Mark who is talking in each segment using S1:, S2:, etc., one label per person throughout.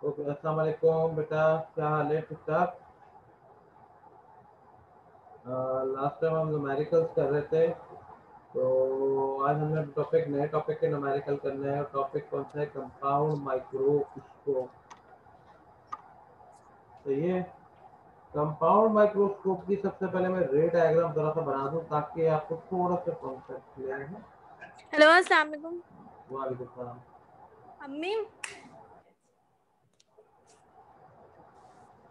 S1: Okay, अस्सलाम वालेकुम बेटा, क्या हाल है? ठीक ठाक। लास्ट टाइम हम न्यूमेरिकल्स कर रहे थे, तो आज हमने टॉपिक नए टॉपिक के न्यूमेरिकल करने हैं। टॉपिक कौन सा है? Compound microscope. सही है। कंपाउंड माइक्रोस्कोप की सबसे पहले मैं रे डायग्राम जरा सा बना दूं ताकि आपको थोड़ा सा कॉन्सेप्ट क्लियर है।
S2: हेलो अस्सलाम वालेकुम।
S1: वालेकुम सलाम।
S2: अम्मी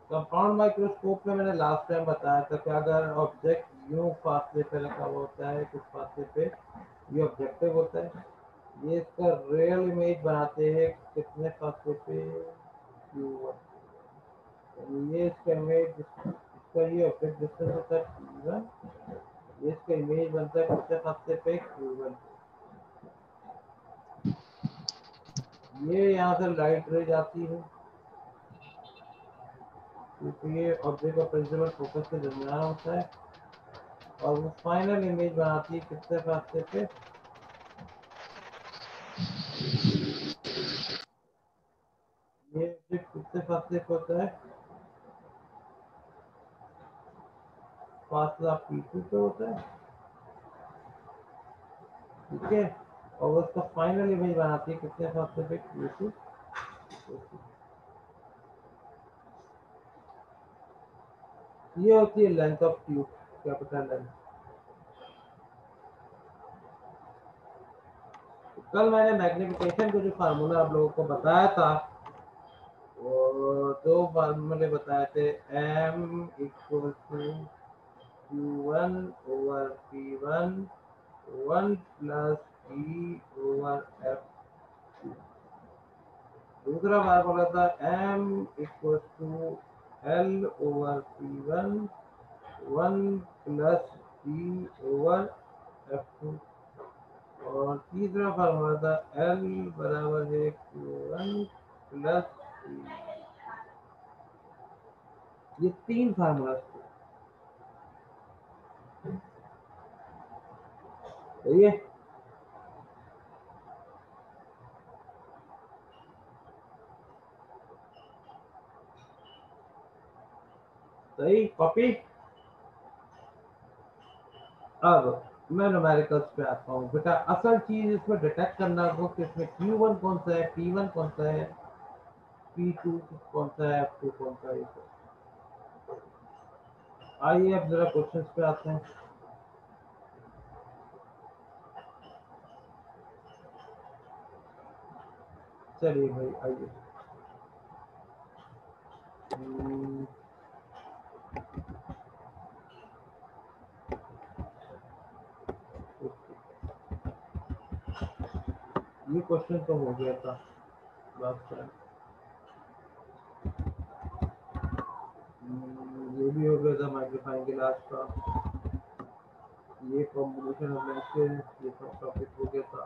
S1: कंपाउंड माइक्रोस्कोप में मैंने लास्ट टाइम बताया था कि अगर ऑब्जेक्ट यूं फासले पे रखा हुआ होता है, कुछ फासले पे, ये ऑब्जेक्टिव होता है। ये इसका रियल इमेज बनाते हैं कितने फासले पे? Q1। ये इसका इमेज, इसका ये ऑब्जेक्ट डिस्टेंस होता है P1। ये इसका इमेज बनता है कितने फासले पे? Q1। ये यहाँ से लाइट रे जाती है क्योंकि ये ऑब्जेक्ट और प्रिंसिपल फोकस के दरमियान होता है, और वो फाइनल इमेज बनाती है कितने फासले पे? ये ऑब्जेक्ट कितने फासले पे होता है? फासला P2 पे होता है, ठीक है। और उसका फाइनल इमेज बनाती है कितने फासले पे? Q2। ये होती है length of tube, capital length. कल मैंने मैग्निफिकेशन का जो फार्मूला आप लोगों को बताया था, वो दो फार्मूले बताए थे। m equal to Q1 over P1, 1 plus E over F। दूसरा फार्मूला था m equal to L over P1, 1 plus E over F2। और तीसरा फार्मूला था L बराबर है Q1 प्लस P। ये तीन फार्मूला थे, सही है। सही कॉपी। अब मैं न्यूमेरिकल्स पे आता हूँ बेटा। असल चीज इसमें डिटेक्ट करना होगा कि इसमें Q1 कौन सा है, P1 कौन सा है, P2 कौन सा है, F2 कौन सा है। आइए अब जरा क्वेश्चंस पे आते हैं। चलिए भाई आइए। ये क्वेश्चन तो हो गया था लास्ट टाइम। ये भी हो गया था मैग्नीफाइंग ग्लास का। ये कॉम्बिनेशन ऑफ लेंसेज, ये सब टॉपिक हो गया था।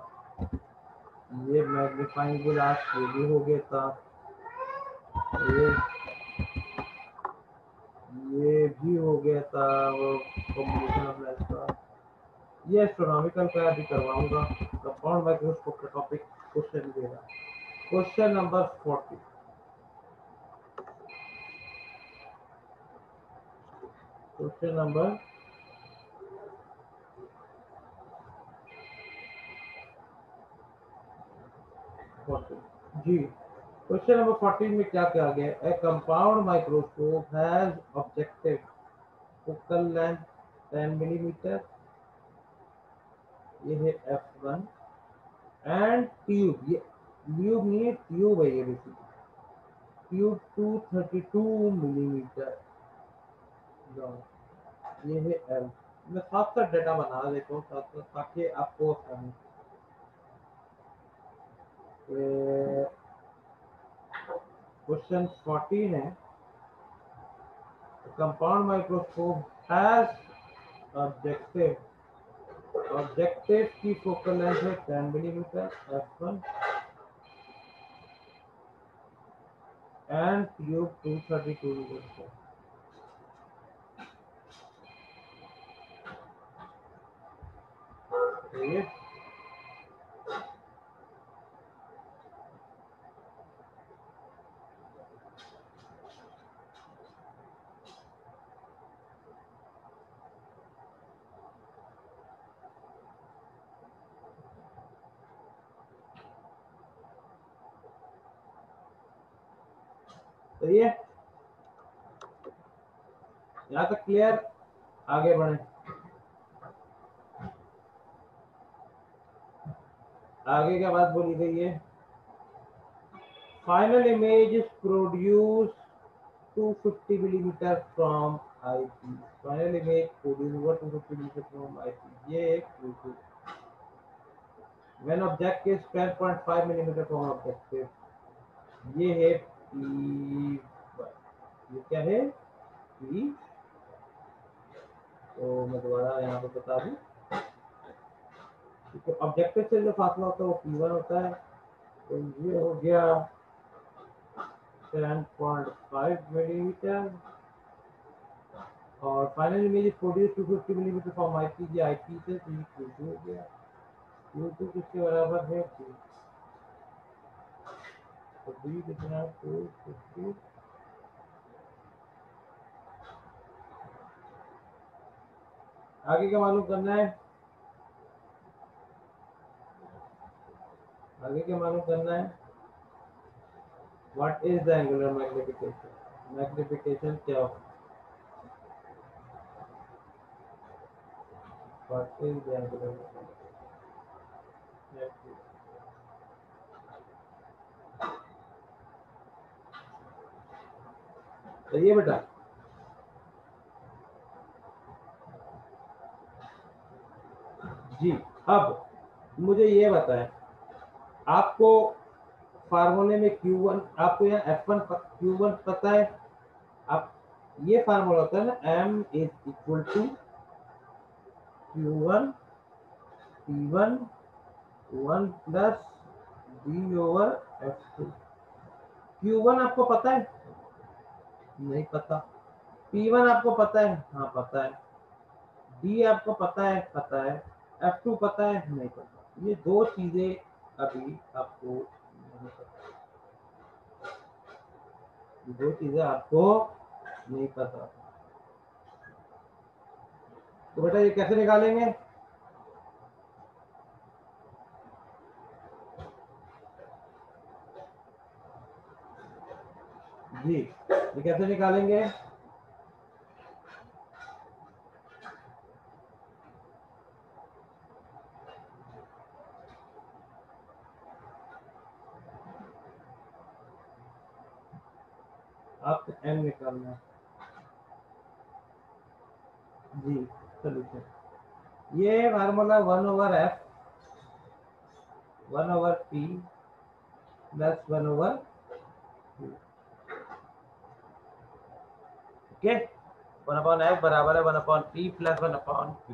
S1: ये मैग्नीफाइंग ग्लास, ये भी हो गया था। ये ये भी हो गया था, वो कॉम्बिनेशन ऑफ लेंस का। ये एस्ट्रोनॉमिकल का अभी करवाऊंगा। कंपाउंड माइक्रोस्कोप का टॉपिक क्वेश्चन देगा। Question number 40। क्वेश्चन नंबर 40 जी। क्वेश्चन नंबर 40 में क्या कहा गया? ए compound microscope has objective focal length 10 millimetre, ये है F1। एंड ट्यूब, ये ट्यूब नहीं है, ट्यूब है ये बेसिकली। ट्यूब 232 मिलीमीटर लॉन्ग, ये है L। मैं साथ साथ डेटा बना देता हूँ साथ साथ ताकि आपको समझ। क्वेश्चन 14 है। Compound microscope has objective, objective की फोकल लेंथ है 10 millimetre F1 and tube 232 millimetre. ये तो ये यहाँ तक क्लियर, आगे बढ़े। आगे क्या बात बोली गई है? Final image is produce 250 millimeter from IP. Final image produced over 250 millimeter from IP. ये एक YouTube. When object is 10.5 millimeter from objective. ये है P, ये क्या है P? तो मैं दोबारा यहाँ पे बता दूं, तो ऑब्जेक्टिव से जो फासला होता है वो P1 होता है। तो ये हो गया 10.5 मिलीमीटर और final image produce 250 millimetre from IP. ये आईपी से Q2 हो गया। Q2 किसके बराबर है? तो B कितना? 250। आगे क्या मालूम करना है? आगे क्या मालूम करना है? What is the angular magnification? Magnification क्या हो? What is the angular magnification? तो ये बेटा जी, अब मुझे ये बताएं, आपको फार्मूले में Q1, आपको यहाँ F1 Q1 पता है? आप ये फार्मूला होता है ना, M is equal to Q1 P1 1 plus B over F2। Q1 आपको पता है? नहीं पता। P1 आपको पता है? हाँ पता है। D आपको पता है? पता है। F2 पता है? नहीं पता। ये दो चीजें अभी आपको नहीं पता, ये दो चीजें आपको नहीं पता। तो बेटा ये कैसे निकालेंगे? जी, ये कैसे निकालेंगे? आपको M निकालना है। जी, सोल्यूशन ये formula 1 over F 1 over P plus 1 over Q। Okay, 1 upon F बराबर है 1 upon P plus 1 upon Q।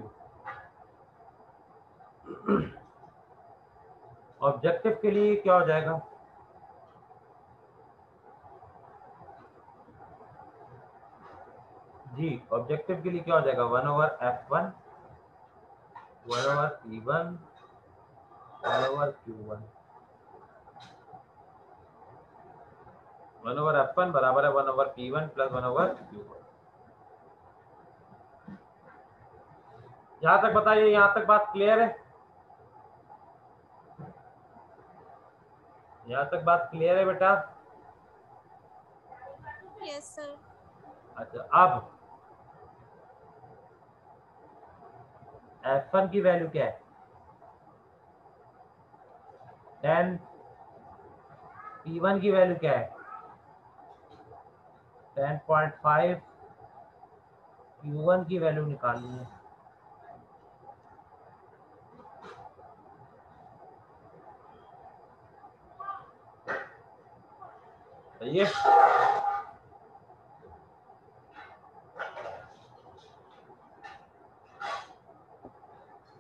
S1: Objective के लिए क्या हो जाएगा? जी, ऑब्जेक्टिव के लिए क्या हो जाएगा? 1 over F1 1 over P1 1 over Q1। 1 over F1 बराबर है 1 over P1 plus 1 over Q1। यहाँ तक बताइए, यहाँ तक बात क्लियर है? यहाँ तक बात क्लियर है बेटा?
S2: Yes sir.
S1: अच्छा, अब F1 की वैल्यू क्या है? 10। P1 की वैल्यू क्या है? 10.5। Q1 की वैल्यू निकालनी है। ये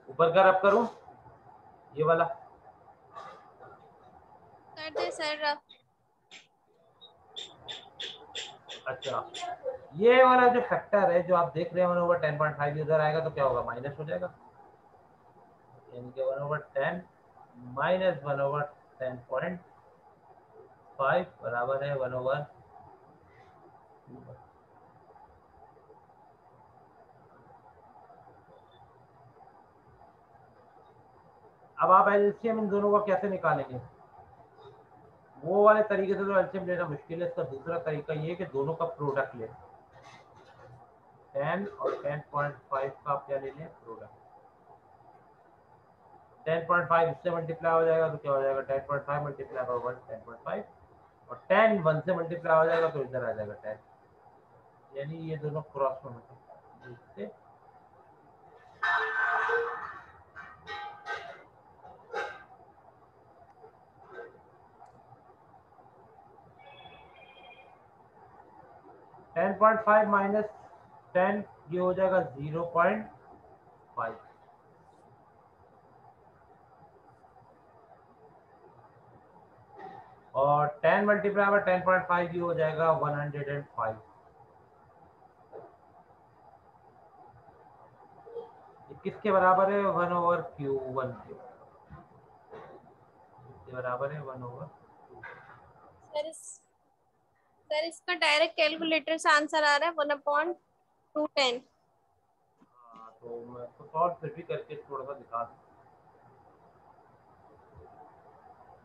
S1: ऊपर का रब करूं, ये वाला
S2: कर दे सर।
S1: अच्छा, ये वाला जो फैक्टर है जो आप देख रहे हैं 1 ओवर 10.5, इधर आएगा तो क्या होगा? माइनस हो जाएगा, यानी कि 1 ओवर 10 माइनस 1 ओवर 10.5 बराबर है 1 ओवर। अब आप एलसीएम इन दोनों का कैसे निकालेंगे? वो वाले तरीके से तो एलसीएम लेना मुश्किल है। इसका दूसरा तरीका ये है कि दोनों का प्रोडक्ट लें, 10 और 10.5 का आप क्या ले लें, प्रोडक्ट। 10.5 इससे मल्टीप्लाई हो जाएगा तो क्या हो जाएगा, 10.5 मल्टीप्लाई बाय 1 10.5, और 10 1 से मल्टीप्लाई हो जाएगा तो इधर आ जाएगा 10, यानी ये दोनों क्रॉस में होते हैं। 10.5 माइनस 10 ये हो जाएगा 0.5, और 10 मल्टीप्लाई बाय 10.5 ये हो जाएगा 105। किसके बराबर है, 1/Q1 के बराबर है, 1/।
S2: सर इसका डायरेक्ट कैलकुलेटर से आंसर आ रहा है 1/210।
S1: तो मैं तो सॉल्व फिर भी करके थोड़ा सा दिखा दूं।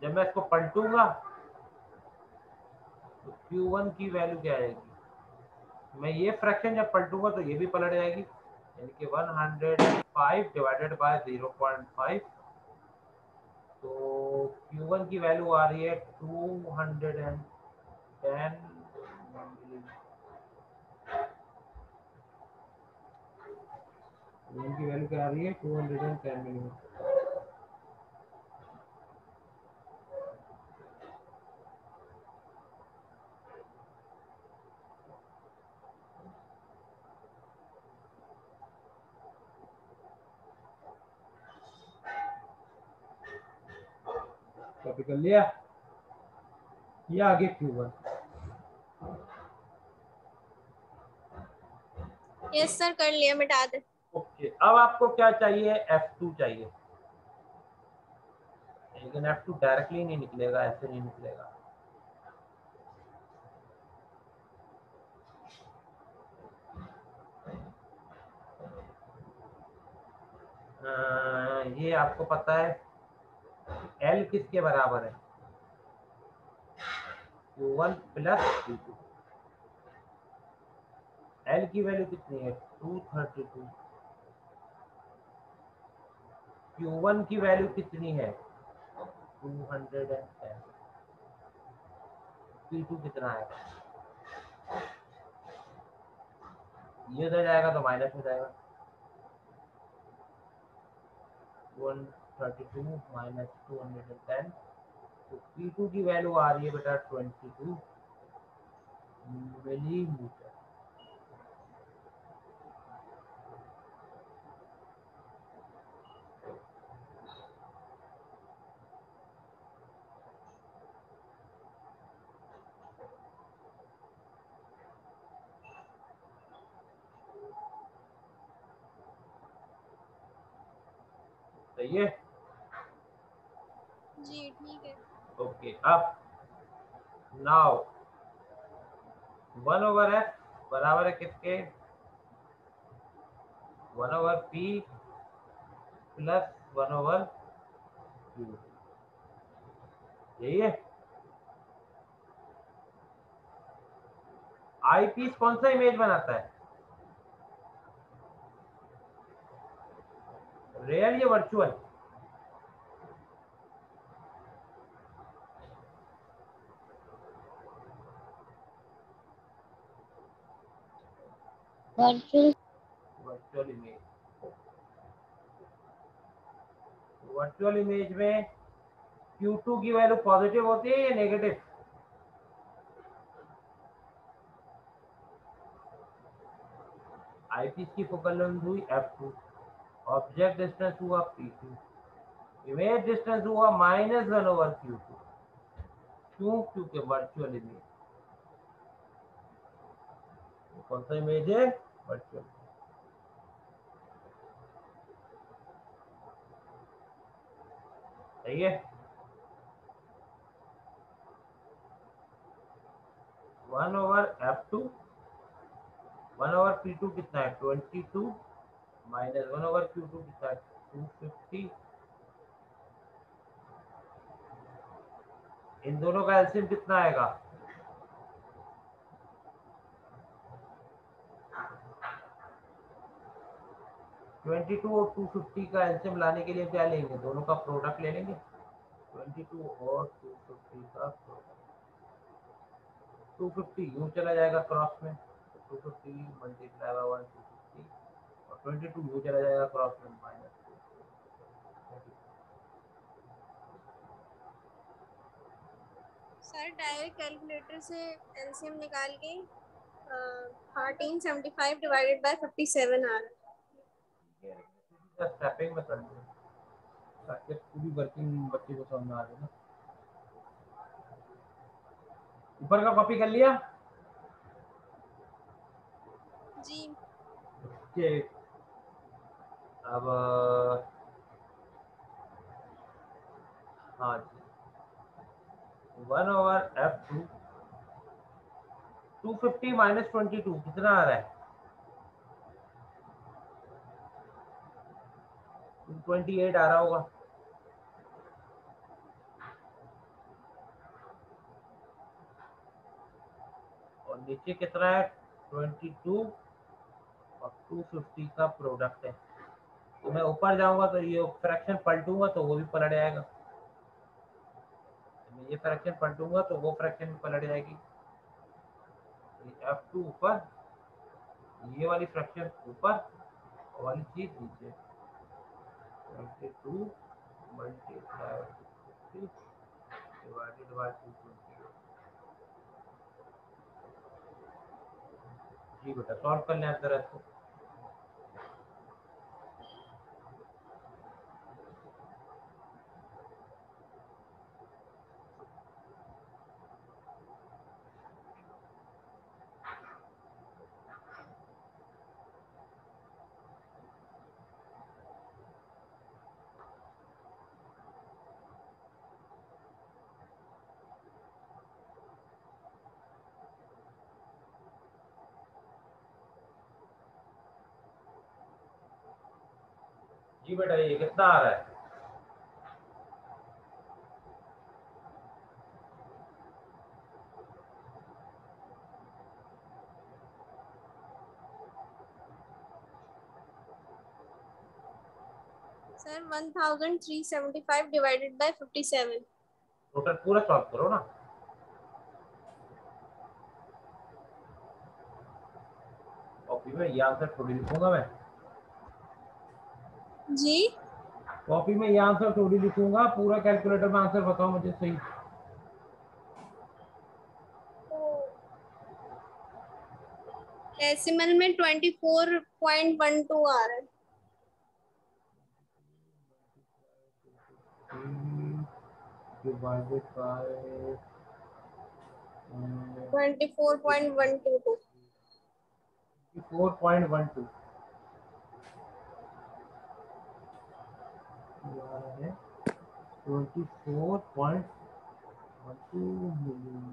S1: जब मैं इसको पलटूंगा तो Q1 की वैल्यू क्या आएगी, मैं ये फ्रैक्शन जब पलटूंगा तो ये भी पलट जाएगी, यानी कि 105 डिवाइडेड बाय 0.5, तो Q1 की वैल्यू आ रही है 210 Q1 की वैल्यू क्या आ रही है, 210 मिलीमीटर। कॉपी कर लिया, ये आगे Q1।
S2: यस सर कर लिया, मिटा दे।
S1: ओके, अब आपको क्या चाहिए, F2 चाहिए, लेकिन F2 डायरेक्टली नहीं निकलेगा, ऐसे नहीं निकलेगा। ये आपको पता है L किसके बराबर है, Q1 प्लस Q2। L की वैल्यू कितनी है, 232। Q1 की वैल्यू कितनी है, 210। P2 कितना है, ये हो जाएगा तो माइनस हो जाएगा, 132 माइनस 210, तो P2 की वैल्यू आ रही है बेटा 22 मिलीमीटर। सही है,
S2: जी ठीक है।
S1: ओके। अब नाउ 1/f बराबर है किसके, 1/p प्लस 1/q, यही है। आई पीस कौन सा इमेज बनाता है, रियल या virtual,
S3: virtual.
S1: Virtual image. Virtual image में Q2 की वैल्यू पॉजिटिव होती है या नेगेटिव, आई पीस की फोकल लेंथ हुई f2, ऑब्जेक्ट डिस्टेंस हुआ p2, इमेज डिस्टेंस हुआ -1/Q2, क्यों, क्योंकि वर्चुअल इमेज, कौन सा इमेज है, वर्चुअल। सही है, 1/f2, 1/p2 कितना है 22, माइनस 1/Q2 कितना है 250, इन दोनों का एलसीएम कितना आएगा? 22 और 250 का एलसीएम लाने के लिए क्या लेंगे? दोनों का प्रोडक्ट ले लेंगे। 22 और 250 का प्रोडक्ट, 250 यूं चला जाएगा क्रॉस में, 250 मल्टीप्लाई बाय 250 और 22 यूं चला जाएगा क्रॉस में माइनस।
S2: सर डायरेक्ट कैलकुलेटर से एलसीएम निकाल के 1375 डिवाइडेड बाय 57 आ रहा है।
S1: स्टेपिंग में कर लो ताकि पूरी वर्किंग बच्चे को समझ में आ जाए ना। ऊपर का कॉपी कर लिया
S2: जी।
S1: ओके। अब हाँ जी, 1/f2 250 माइनस 22 कितना आ रहा है? 28 आ रहा होगा। और नीचे कितना है? 22 और 250 का प्रोडक्ट है। तो मैं ऊपर जाऊंगा तो ये फ्रैक्शन पलटूंगा तो वो भी पलट जाएगा, मैं ये फ्रैक्शन पलटूंगा तो वो फ्रैक्शन भी पलट जाएगी। f2 ऊपर, ये वाली फ्रैक्शन ऊपर और वाली चीज नीचे। 22 मल्टीप्लाई 250 डिवाइडेड बाय 220। जी बेटा सॉल्व कर लें अंदर इसको। जी बेटा ये कितना आ रहा है?
S2: Sir 1375 divided by 57।
S1: टोटल पूरा सॉल्व करो ना। कॉपी में ये आंसर थोड़ी लिखूंगा मैं,
S2: जी।
S1: कॉपी में ये आंसर थोड़ी लिखूंगा, पूरा कैलकुलेटर में आंसर बताओ मुझे सही।
S2: डेसिमल में 24.12 आ रहा है।
S1: Divided by
S2: 24.122।
S1: 4.12 है 24.12 मिलियन।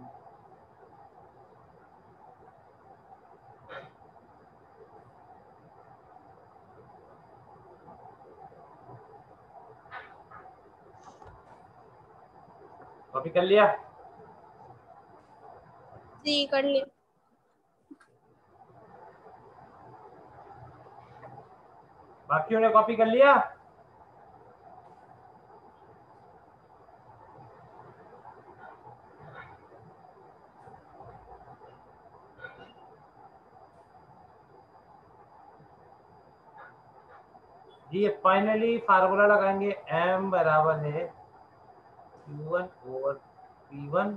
S1: कॉपी कर लिया?
S2: जी कर लिया।
S1: बाकियों ने कॉपी कर लिया? जी फाइनली फार्मूला लगाएंगे, m बराबर है q1 over p1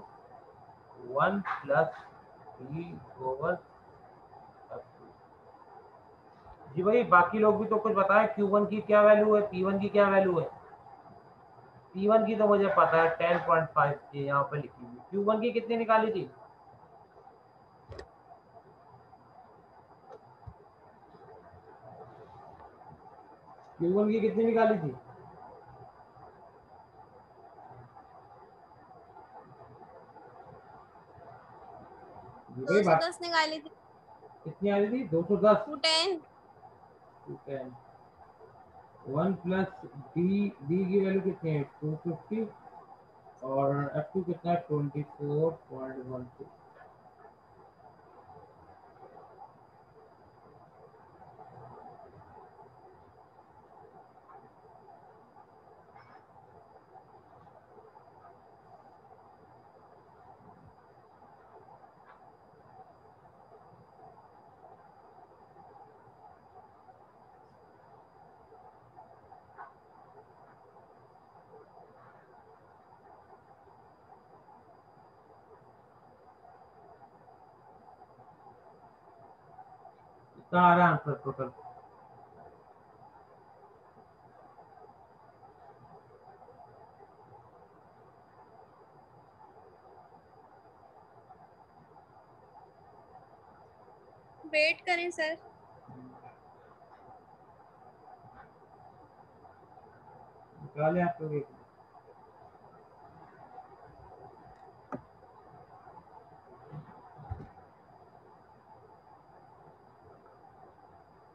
S1: 1 plus p over f2। जी भाई बाकी लोग भी तो कुछ बताएं, q1 की क्या वैल्यू है, p1 की क्या वैल्यू है? p1 की तो मुझे पता है 10.5 ये यहाँ पे लिखी हुई। q1 की कितनी निकाली थी? q1 की कितनी निकाली थी? जी भाई बात
S2: 210 निकाली थी।
S1: कितनी आ रही थी? 210।
S2: 210।
S1: 210 1 प्लस डी, डी की वैल्यू कितनी है? 250 और F2 कितना है 24.12। कितना आ रहा है आंसर टोटल?
S2: वेट करें सर।
S1: निकाले आप लोग एक।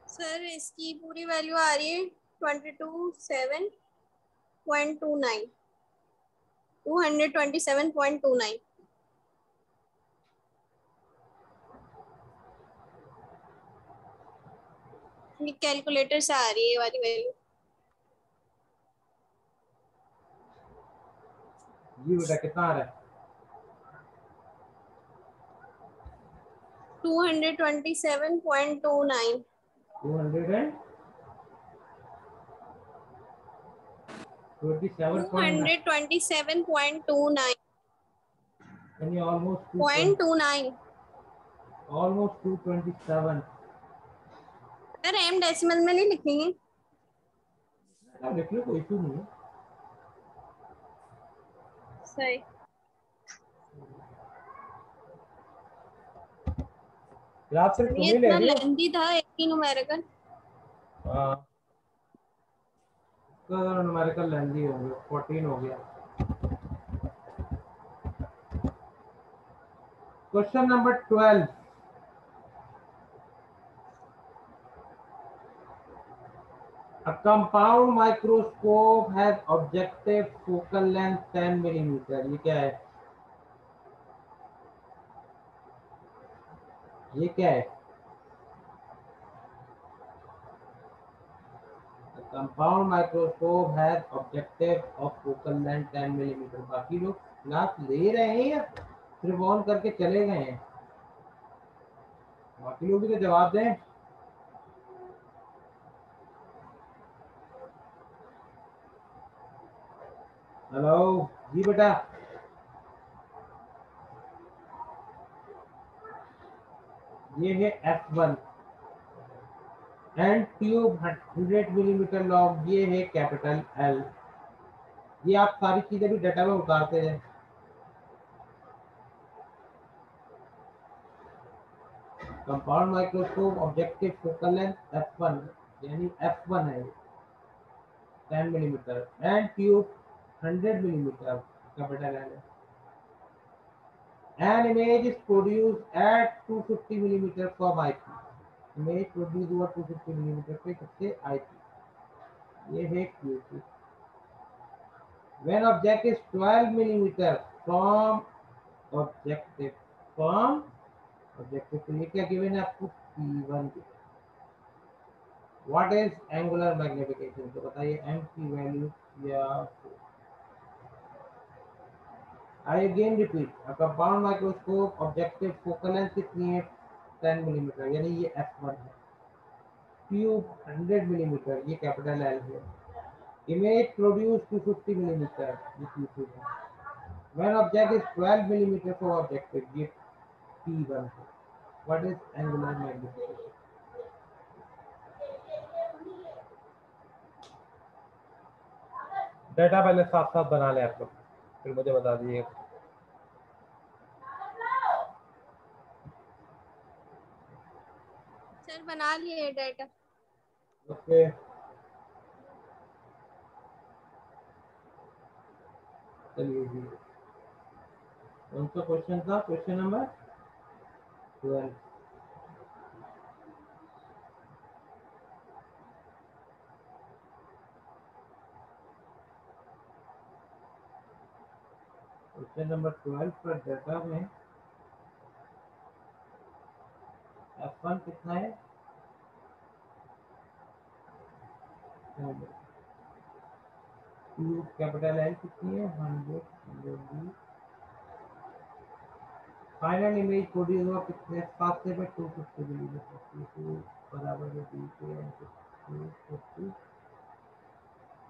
S2: सर इसकी पूरी वैल्यू आ रही है 22,7.29, 227.29। ये कैलकुलेटर से आ रही है ये वाली वैल्यू।
S1: जी बेटा कितना आ रहा है?
S2: 227.29।
S1: 227.9
S2: 227.29।
S1: यानी ऑलमोस्ट
S2: 0.29।
S1: ऑलमोस्ट 227।
S2: सर एम डेसिमल में नहीं लिखेंगे?
S1: आप लिख लो, कोई इशू नहीं है।
S2: सही।
S1: आप सिर्फ
S2: सर
S1: तुम
S2: ये
S1: ही ले
S2: इतना
S1: रही हो?
S2: लेंदी था एक ही न्यूमेरिकल।
S1: हाँ, न्यूमेरिकल लेंदी हो गया, 14 हो गया। Question number 12। A compound microscope has objective focal length 10 millimetre. ये क्या है? ये क्या है? A compound microscope has objective of focal length 10 millimetre. बाकी लोग क्लास ले रहे हैं या सिर्फ ऑन करके चले गए हैं? बाकी लोग भी तो जवाब दें। हेलो जी बेटा। ये है F1 and tube 100 millimetre long. ये है कैपिटल L। ये आप सारी चीजें भी डाटा में उतारते हैं। Compound microscope objective focal length F1 यानी F1 है 10 millimetre and tube 100 millimetre capital L है। An image is produced at 250 millimeter from IP। Image produce हुआ 250 मिलीमीटर पे किससे? IP। ये है QC। When object is 12 millimeter from objective, from objective के लिए क्या गिवन है आपको? P1। What is angular magnification? तो बताइए m की वैल्यू या। I again repeat, a compound microscope objective focal length कितनी है? 10 मिलीमीटर यानी ये f1 है। ट्यूब 100 मिलीमीटर ये कैपिटल L है। इमेज प्रोड्यूस 250 मिलीमीटर ये Q2 है। When object is 12 millimeter from objective ये P1 है। What is angular magnification? Data पहले साफ साफ बना ले आप लोग, फिर मुझे बता दीजिए।
S2: सर बना लिए डाटा।
S1: ओके चलिए जी, कौन सा क्वेश्चन था? Question number 12। क्वेश्चन नंबर 12 पर डाटा में F1 कितना है, Q कैपिटल L कितनी है 100 फाइनल इमेज प्रोड्यूस हुआ कितने फासले पे 250 मिलीमीटर बराबर है डी के 250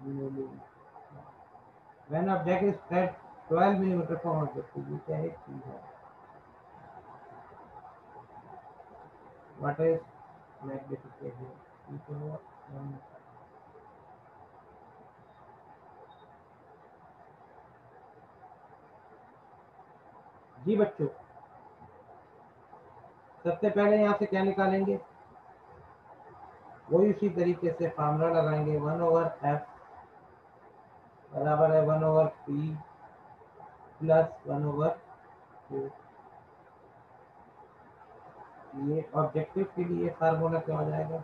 S1: millimetre. When object is spread 12 millimeter from objective, ये क्या है चीज है। What is magnification? जी बच्चों, सबसे पहले यहाँ से क्या निकालेंगे, वही उसी तरीके से फार्मूला लगाएंगे 1/f बराबर है 1/p प्लस 1/q। ये ऑब्जेक्टिव के लिए फार्मूला क्या हो जाएगा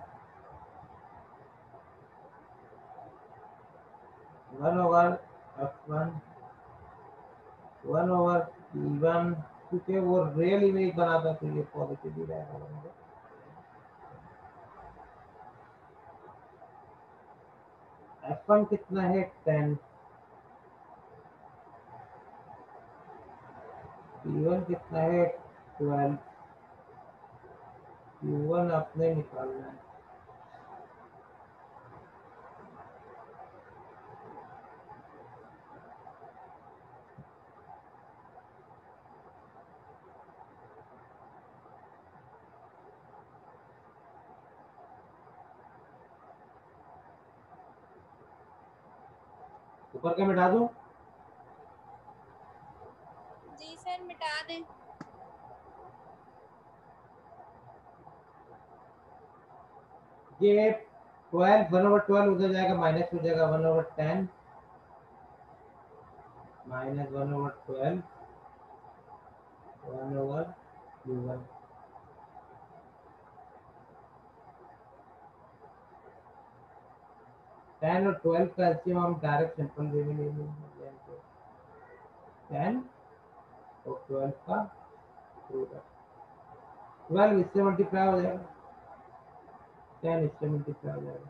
S1: 1/f1 1/p1, क्योंकि वो रियल इमेज बनाता तो ये पॉजिटिव ही रहेगा। F1 कितना है 10, P1 कितना है 12, Q1 आपने निकालना है। ऊपर का मिटा दूं,
S2: जी सर मिटा दें।
S1: ये 12 1/12 उधर जाएगा माइनस हो जाएगा 1/10 माइनस 1/12 1/Q1। 10 और 12 का एलसीएम हम डायरेक्ट सिंपल वे में ले लेंगे, 10 और 12 का प्रोडक्ट, 12 इससे मल्टीप्लाई हो जाएगा, 10 इससे मल्टीप्लाई हो जाएगा।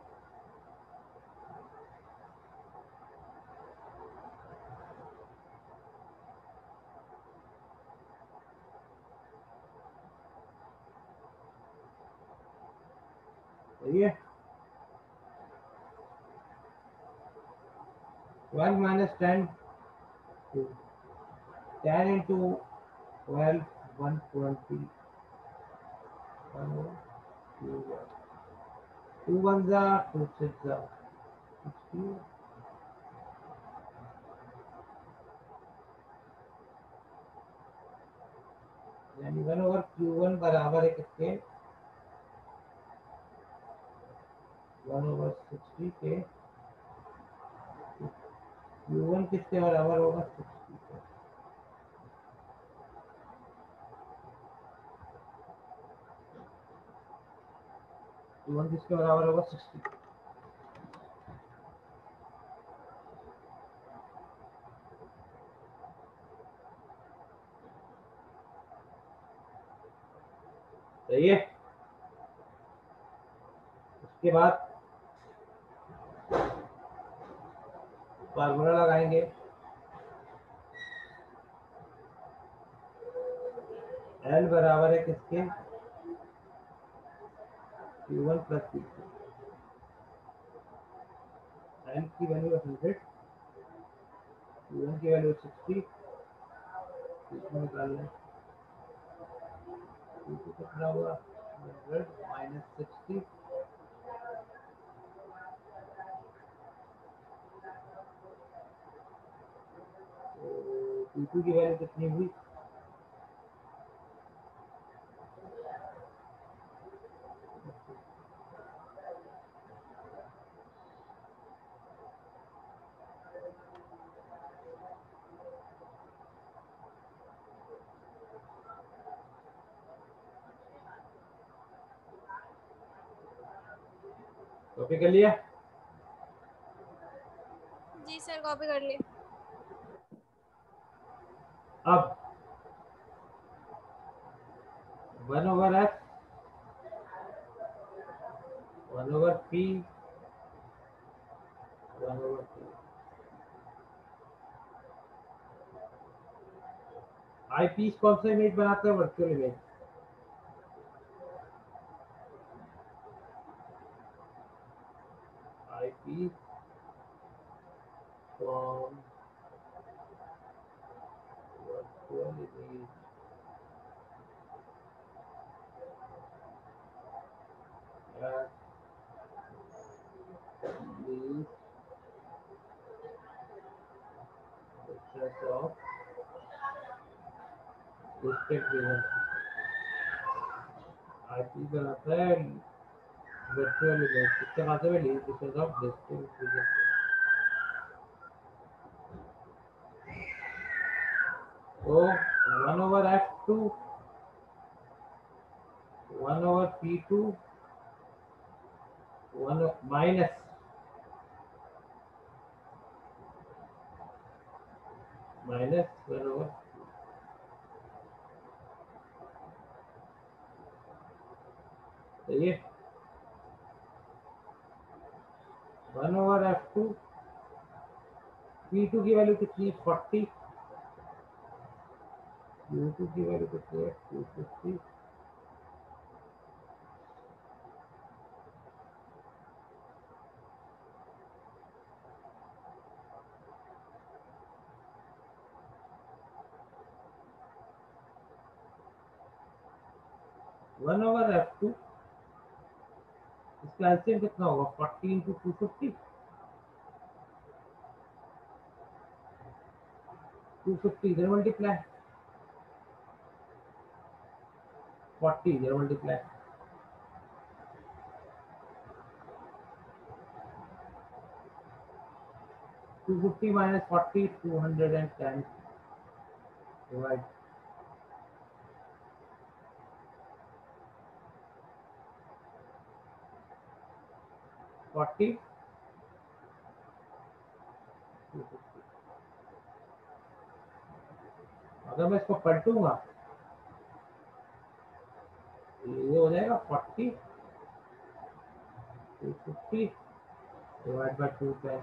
S1: सही है, 12 minus 10 2, 10 into 12 120 2 1 जा 2 6 जा 60, यानी 1/Q1 बराबर है किसके 1/60 के, Q1 किसके बराबर होगा 60 के। Q1 किसके बराबर होगा 60। सही है, उसके बाद फार्मूला लगाएंगे L बराबर है किसके Q1 प्लस Q2। L की वैल्यू 100, Q1 की वैल्यू 60, इसमें निकाल लें Q2 कितना हुआ 100 माइनस 60, Q2 की वैल्यू कितनी हुई कॉपी कर लिया।
S2: जी सर कॉपी कर ली।
S1: अब 1/f 1/p 1/p। आई पीस कौन सा इमेज बनाता है? Virtual image. Eyepiece from virtual image at least distance of distinct region। Eyepiece बनाता है वर्चुअल इमेज किसके माध्यम में? Least distance of distinct region. तो 1/f2 1/p2 1 माइनस माइनस 1/, सही है। 1/f2 p2 की वैल्यू कितनी? 40। q2 की वैल्यू कितनी है? 250। वन ओवर एफ टू, इसका एलसीएम कितना होगा? 40 इंटू 250। 250 इधर मल्टीप्लाई, 40 इधर मल्टीप्लाई, 250 माइनस 40 210 डिवाइड 40 250। अगर मैं इसको पलटूंगा ये हो जाएगा 40 250 डिवाइड बाय 210।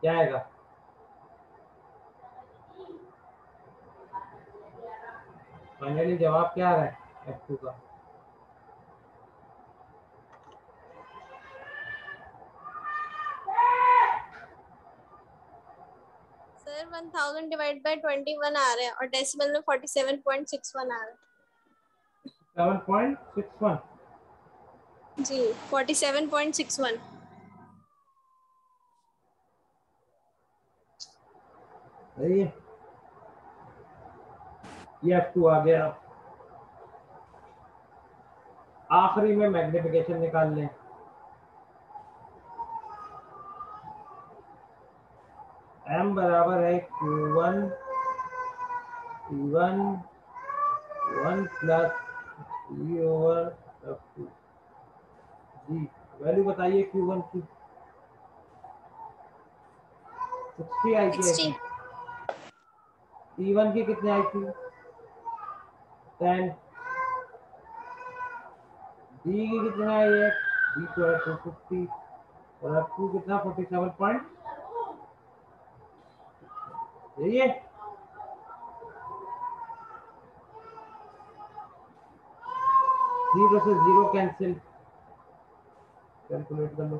S1: क्या आएगा? फाइनली जवाब क्या आ रहा है F2 का?
S2: सर 1000 डिवाइड बाय 21 आ रहा है और डेसिमल में 47.61 आ रहा है।
S1: 7.61
S2: जी 47.61।
S1: सही है, ये F2 आ गया। आखिरी में मैग्निफिकेशन निकाल लें। m बराबर है Q1 P1 1 plus E over F2। जी वैल्यू बताइए Q1 की। 60 आई थी।
S2: 60।
S1: P1 की कितने आई थी? 10। D की कितने आई है? D तो है 250 और F2 कितना? 47 पॉइंट। सही है। जीरो से जीरो कैंसिल, कैलकुलेट कर लो।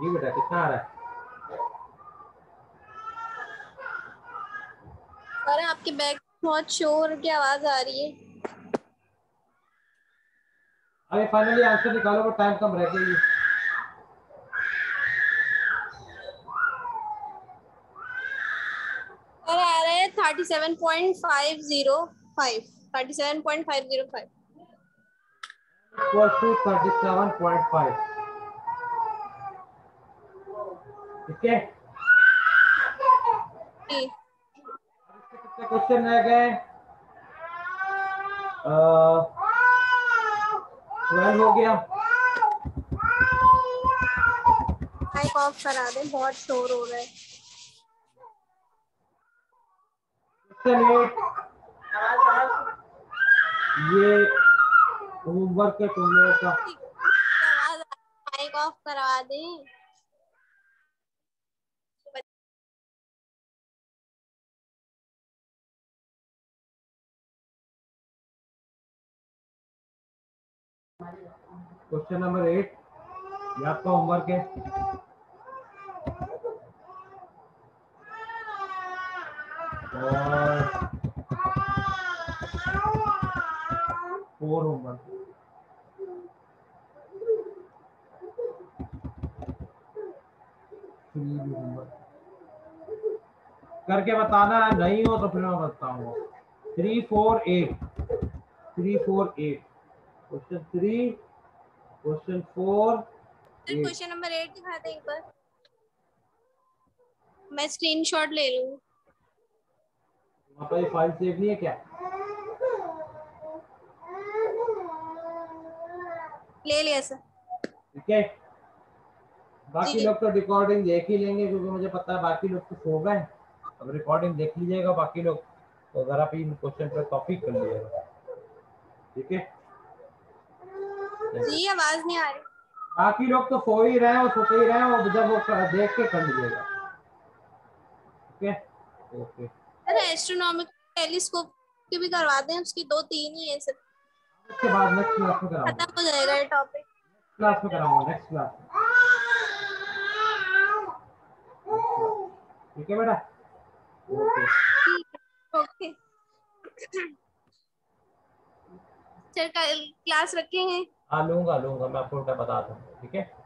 S1: ये बेटा कितना आ रहा है?
S2: सर आपके बैग बहुत शोर की आवाज आ रही है।
S1: अरे फाइनली आंसर निकालो, वो टाइम कम रह गई।
S2: सर आ रहे हैं 37.505 37.505
S1: equals to 37.5. ठीक है,
S2: जी।
S1: कितने क्वेश्चन रह गए? 12 हो गया।
S2: माइक ऑफ करा दे, बहुत शोर हो रहा है।
S1: क्वेश्चन 8, ये होमवर्क है तुम लोगों का।
S2: माइक ऑफ करवा दे।
S1: क्वेश्चन नंबर 8 ये आपका होमवर्क है। और 4 होमवर्क। करके बताना, नहीं हो तो फिर मैं बताऊंगा। 3 4 8 3 4 8 क्वेश्चन 3 क्वेश्चन 4 8।
S2: क्वेश्चन नंबर 8 दिखा दे एक बार, मैं स्क्रीनशॉट ले लूं।
S1: वहाँ पर फाइल सेव नहीं है क्या?
S2: ले लिया सर।
S1: ठीक है, बाकी
S2: जी
S1: लोग तो रिकॉर्डिंग देख ही लेंगे, क्योंकि मुझे पता है बाकी लोग तो सो गए। अब रिकॉर्डिंग देख लीजिएगा बाकी लोग, तो अगर आप इन क्वेश्चन पर टॉपिक कर लीजिएगा। ठीक है,
S2: जी, आवाज नहीं आ रही।
S1: बाकी लोग तो सो ही रहे हैं और सोते ही रहे हैं, और जब वो देख के कर लीजिएगा। ठीक है, ओके।
S2: अरे एस्ट्रोनॉमिकल टेलीस्कोप के भी करवा दें, उसकी 2-3 ही है सर,
S1: उसके बाद नेक्स्ट क्लास में
S2: खत्म
S1: कराऊंगा,
S2: हो जाएगा ये टॉपिक।
S1: क्लास में कराऊंगा, नेक्स्ट क्लास में। ठीक है बेटा, ओके।
S2: ओके सर, कल क्लास रखेंगे।
S1: हाँ लूंगा लूंगा, मैं आपको बता दूंगा। ठीक है।